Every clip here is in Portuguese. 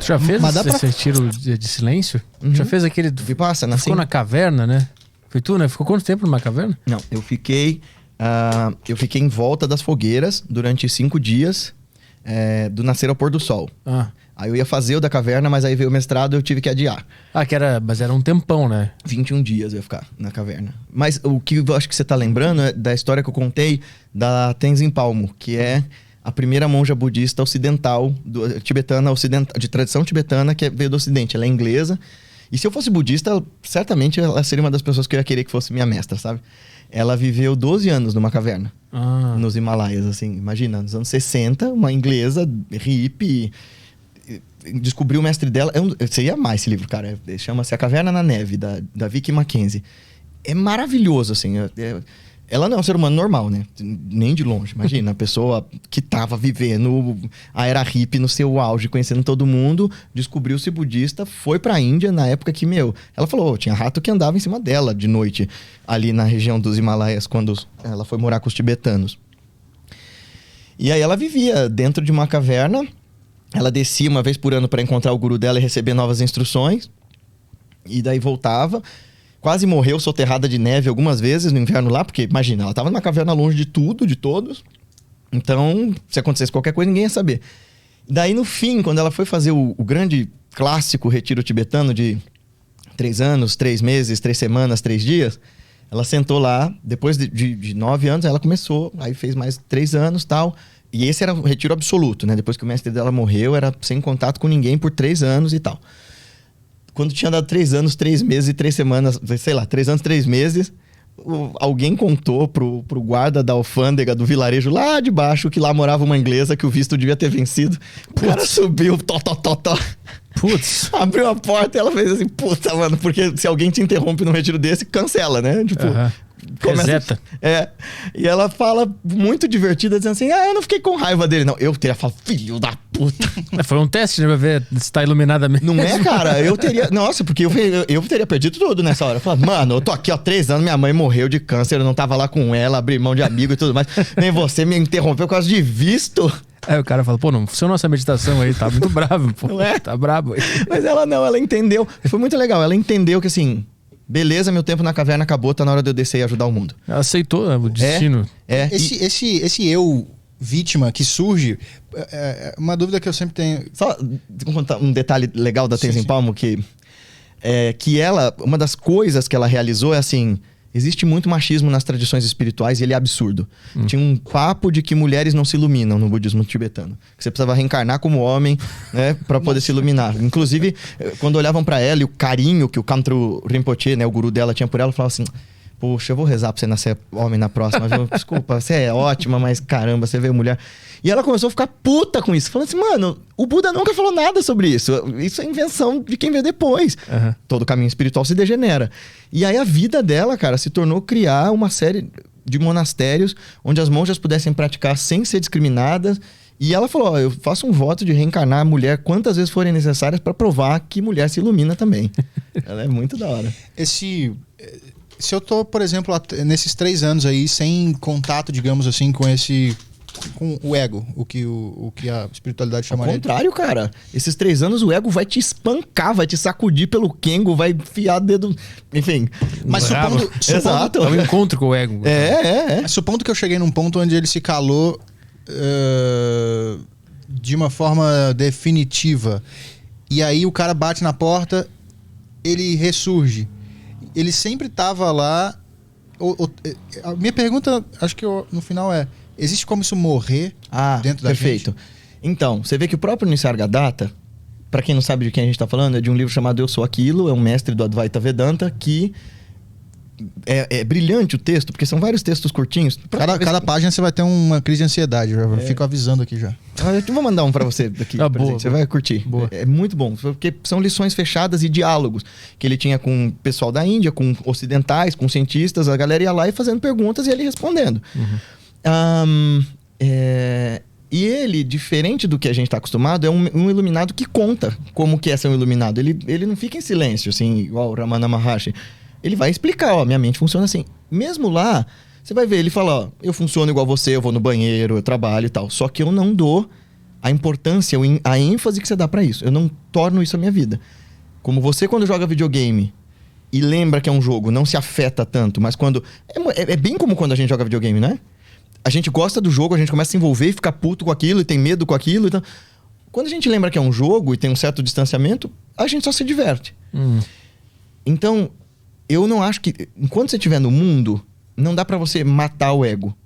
Tu já fez Mas dá esse retiro de silêncio? Uhum. Já fez aquele... Vipassana, Ficou sim. na caverna, né? Foi tu, né? Ficou quanto tempo numa caverna? Não, eu fiquei em volta das fogueiras durante 5 dias, do nascer ao pôr do sol. Ah. Aí eu ia fazer o da caverna, mas aí veio o mestrado e eu tive que adiar. Mas era um tempão, né? 21 dias eu ia ficar na caverna. Mas o que eu acho que você tá lembrando é da história que eu contei da Tenzin Palmo, que é a primeira monja budista ocidental, tibetana ocidental, de tradição tibetana, que veio do ocidente. Ela é inglesa. E se eu fosse budista, certamente ela seria uma das pessoas que eu ia querer que fosse minha mestra, sabe? Ela viveu 12 anos numa caverna, nos Himalaias, assim. Imagina, nos anos 60, uma inglesa, hippie... Descobriu o mestre dela. Você ia amar esse livro, cara. Chama-se A Caverna na Neve, da Vicky Mackenzie. É maravilhoso, assim. Ela não é um ser humano normal, né? Nem de longe. Imagina, a pessoa que tava vivendo a era hippie no seu auge, conhecendo todo mundo, descobriu-se budista, foi pra Índia na época que, ela falou, tinha rato que andava em cima dela de noite, ali na região dos Himalaias, quando ela foi morar com os tibetanos. E aí ela vivia dentro de uma caverna. Ela descia uma vez por ano para encontrar o guru dela e receber novas instruções. E daí voltava. Quase morreu soterrada de neve algumas vezes no inverno lá, porque, imagina, ela estava numa caverna longe de tudo, de todos. Então, se acontecesse qualquer coisa, ninguém ia saber. Daí, no fim, quando ela foi fazer o grande clássico retiro tibetano de 3 anos, 3 meses, 3 semanas, 3 dias, ela sentou lá. Depois de 9 anos, ela começou. Aí fez mais 3 anos e tal. E esse era o retiro absoluto, né? Depois que o mestre dela morreu, era sem contato com ninguém por 3 anos e tal. Quando tinha dado 3 anos, 3 meses e 3 semanas, sei lá, 3 anos, 3 meses, alguém contou pro guarda da alfândega do vilarejo lá de baixo que lá morava uma inglesa que o visto devia ter vencido. O cara subiu, Putz. Abriu a porta e ela fez assim, puta, mano, porque se alguém te interrompe num retiro desse, cancela, né? Tipo... Reseta. E ela fala muito divertida, dizendo assim, eu não fiquei com raiva dele, não. Eu teria falado, filho da puta. Foi um teste, né, pra ver se tá iluminada mesmo. Não é, cara? Eu teria... Nossa, porque eu teria perdido tudo nessa hora. Eu falava, mano, eu tô aqui, ó, 3 anos, minha mãe morreu de câncer, eu não tava lá com ela, abri mão de amigo e tudo mais. Nem você me interrompeu por causa de visto. Aí o cara fala, pô, não funcionou essa meditação aí, tá muito bravo, pô. Não é? Tá brabo aí. Mas ela entendeu. Foi muito legal, ela entendeu que assim... Beleza, meu tempo na caverna acabou, tá na hora de eu descer e ajudar o mundo. Ela aceitou, né, o destino. Esse eu vítima que surge, uma dúvida que eu sempre tenho. Só contar um detalhe legal da Tenzin Palmo, que ela, uma das coisas que ela realizou é assim, existe muito machismo nas tradições espirituais e ele é absurdo. Tinha um papo de que mulheres não se iluminam no budismo tibetano. Que você precisava reencarnar como homem, né, para poder se iluminar. Inclusive, quando olhavam para ela e o carinho que o Khamtrul Rinpoche, né, o guru dela, tinha por ela, falava assim... Poxa, eu vou rezar pra você nascer homem na próxima. Desculpa, você é ótima, mas caramba, você veio mulher. E ela começou a ficar puta com isso. Falando assim, mano, o Buda nunca falou nada sobre isso. Isso é invenção de quem veio depois. Todo caminho espiritual se degenera. E aí a vida dela, cara, se tornou criar uma série de monastérios onde as monjas pudessem praticar sem ser discriminadas. E ela falou, eu faço um voto de reencarnar a mulher quantas vezes forem necessárias para provar que mulher se ilumina também. Ela é muito da hora. Se eu tô, por exemplo, nesses 3 anos aí, sem contato, digamos assim, com o ego, o que a espiritualidade chamaria. Ao contrário, cara. Esses 3 anos o ego vai te espancar, vai te sacudir pelo quengo, vai enfiar dedo... Enfim. Mas supondo... Exato. É um encontro com o ego. Supondo que eu cheguei num ponto onde ele se calou de uma forma definitiva. E aí o cara bate na porta, ele ressurge. Ele sempre estava lá. A minha pergunta, acho que no final existe como isso morrer dentro da gente? Perfeito. Então, você vê que o próprio Nisargadatta, para quem não sabe de quem a gente está falando, é de um livro chamado Eu Sou Aquilo, é um mestre do Advaita Vedanta, que é brilhante o texto, porque são vários textos curtinhos. Cada página você vai ter uma crise de ansiedade, eu fico avisando aqui já. Eu vou mandar um para você daqui, você vai curtir. Boa. É muito bom, porque são lições fechadas e diálogos que ele tinha com o pessoal da Índia, com ocidentais, com cientistas, a galera ia lá e fazendo perguntas e ele respondendo. E ele, diferente do que a gente está acostumado, é um iluminado que conta como que é ser um iluminado. Ele não fica em silêncio, assim, igual o Ramana Maharshi. Ele vai explicar, minha mente funciona assim. Mesmo lá, você vai ver, ele fala, eu funciono igual você, eu vou no banheiro, eu trabalho e tal. Só que eu não dou a importância, a ênfase que você dá pra isso. Eu não torno isso a minha vida. Como você, quando joga videogame e lembra que é um jogo, não se afeta tanto, mas quando... É bem como quando a gente joga videogame, né? A gente gosta do jogo, a gente começa a se envolver e ficar puto com aquilo, e tem medo com aquilo. Então... Quando a gente lembra que é um jogo e tem um certo distanciamento, a gente só se diverte. Então, eu não acho que... Enquanto você estiver no mundo, não dá pra você matar o ego.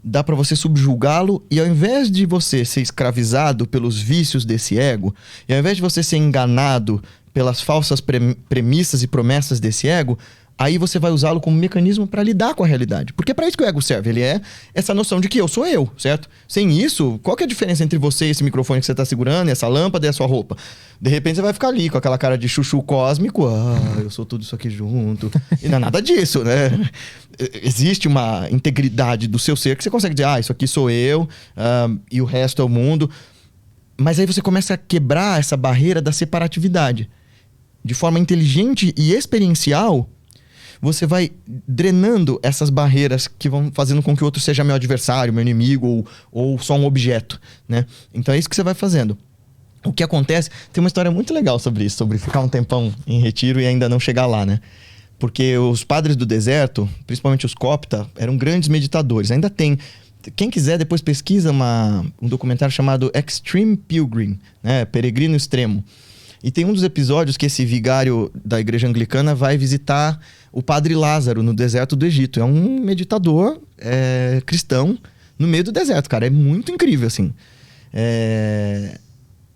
Dá pra você subjugá-lo, e ao invés de você ser escravizado pelos vícios desse ego, e ao invés de você ser enganado pelas falsas premissas e promessas desse ego, aí você vai usá-lo como mecanismo para lidar com a realidade. Porque é para isso que o ego serve. Ele é essa noção de que eu sou eu, certo? Sem isso, qual que é a diferença entre você e esse microfone que você tá segurando, e essa lâmpada e a sua roupa? De repente você vai ficar ali com aquela cara de chuchu cósmico. Ah, eu sou tudo isso aqui junto. E não é nada disso, né? Existe uma integridade do seu ser que você consegue dizer, isso aqui sou eu, e o resto é o mundo. Mas aí você começa a quebrar essa barreira da separatividade. De forma inteligente e experiencial, você vai drenando essas barreiras que vão fazendo com que o outro seja meu adversário, meu inimigo ou só um objeto, né? Então é isso que você vai fazendo. O que acontece... Tem uma história muito legal sobre isso, sobre ficar um tempão em retiro e ainda não chegar lá, né? Porque os padres do deserto, principalmente os copta, eram grandes meditadores. Ainda tem... Quem quiser, depois pesquisa um documentário chamado Extreme Pilgrim, né? Peregrino Extremo. E tem um dos episódios que esse vigário da igreja anglicana vai visitar o padre Lázaro no deserto do Egito. É um meditador cristão no meio do deserto, cara. É muito incrível, assim.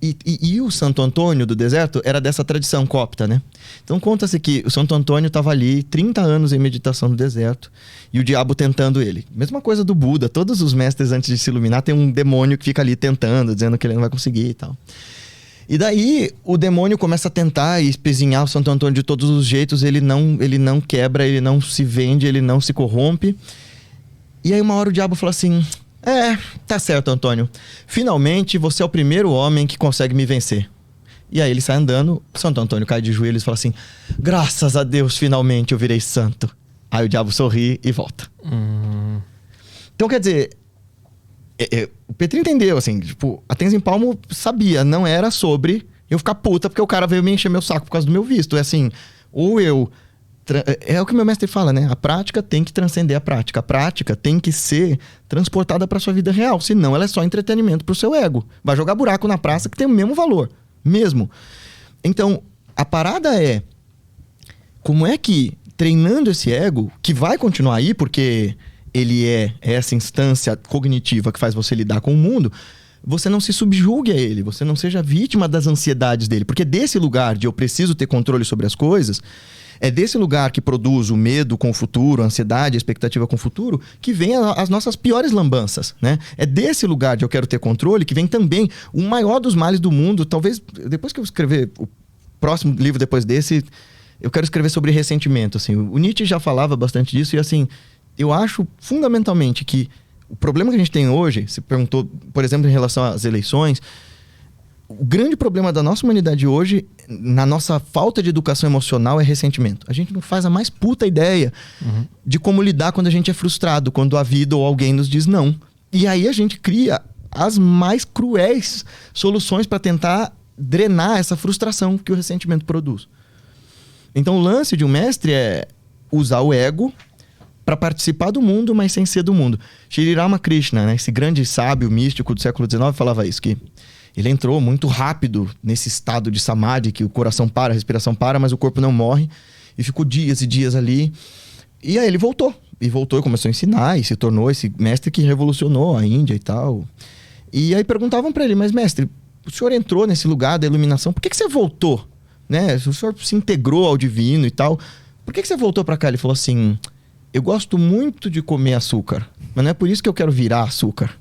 E o Santo Antônio do deserto era dessa tradição copta, né? Então conta-se que o Santo Antônio estava ali 30 anos em meditação no deserto e o diabo tentando ele. Mesma coisa do Buda. Todos os mestres antes de se iluminar tem um demônio que fica ali tentando, dizendo que ele não vai conseguir e tal. E daí o demônio começa a tentar e espezinhar o Santo Antônio de todos os jeitos. Ele não quebra, ele não se vende, ele não se corrompe. E aí uma hora o diabo fala assim... tá certo, Antônio. Finalmente você é o primeiro homem que consegue me vencer. E aí ele sai andando, Santo Antônio cai de joelhos e fala assim... Graças a Deus, finalmente eu virei santo. Aí o diabo sorri e volta. Então quer dizer... o Petri entendeu, assim, tipo, a Tenzin Palmo sabia, não era sobre eu ficar puta porque o cara veio me encher meu saco por causa do meu visto. É assim, ou eu... É o que meu mestre fala, né? A prática tem que transcender a prática. A prática tem que ser transportada pra sua vida real. Senão ela é só entretenimento pro seu ego. Vai jogar buraco na praça que tem o mesmo valor. Mesmo. Então, a parada é... Como é que, treinando esse ego, que vai continuar aí, porque... ele é essa instância cognitiva que faz você lidar com o mundo, você não se subjugue a ele, você não seja vítima das ansiedades dele. Porque desse lugar de eu preciso ter controle sobre as coisas, é desse lugar que produz o medo com o futuro, a ansiedade, a expectativa com o futuro, que vem as nossas piores lambanças, né? É desse lugar de eu quero ter controle que vem também o maior dos males do mundo. Talvez, depois que eu escrever o próximo livro depois desse, eu quero escrever sobre ressentimento, assim. O Nietzsche já falava bastante disso e, assim... Eu acho, fundamentalmente, que o problema que a gente tem hoje, se perguntou, por exemplo, em relação às eleições, o grande problema da nossa humanidade hoje, na nossa falta de educação emocional, é ressentimento. A gente não faz a mais puta ideia de como lidar quando a gente é frustrado, quando a vida ou alguém nos diz não. E aí a gente cria as mais cruéis soluções para tentar drenar essa frustração que o ressentimento produz. Então o lance de um mestre é usar o ego para participar do mundo, mas sem ser do mundo. Sri Ramakrishna, né, esse grande sábio místico do século XIX, falava isso, que ele entrou muito rápido nesse estado de samadhi, que o coração para, a respiração para, mas o corpo não morre, e ficou dias e dias ali. E aí ele voltou, e começou a ensinar, e se tornou esse mestre que revolucionou a Índia e tal. E aí perguntavam para ele, mas mestre, o senhor entrou nesse lugar da iluminação, por que você voltou? Né? O senhor se integrou ao divino e tal, por que você voltou para cá? Ele falou assim... Eu gosto muito de comer açúcar, mas não é por isso que eu quero virar açúcar.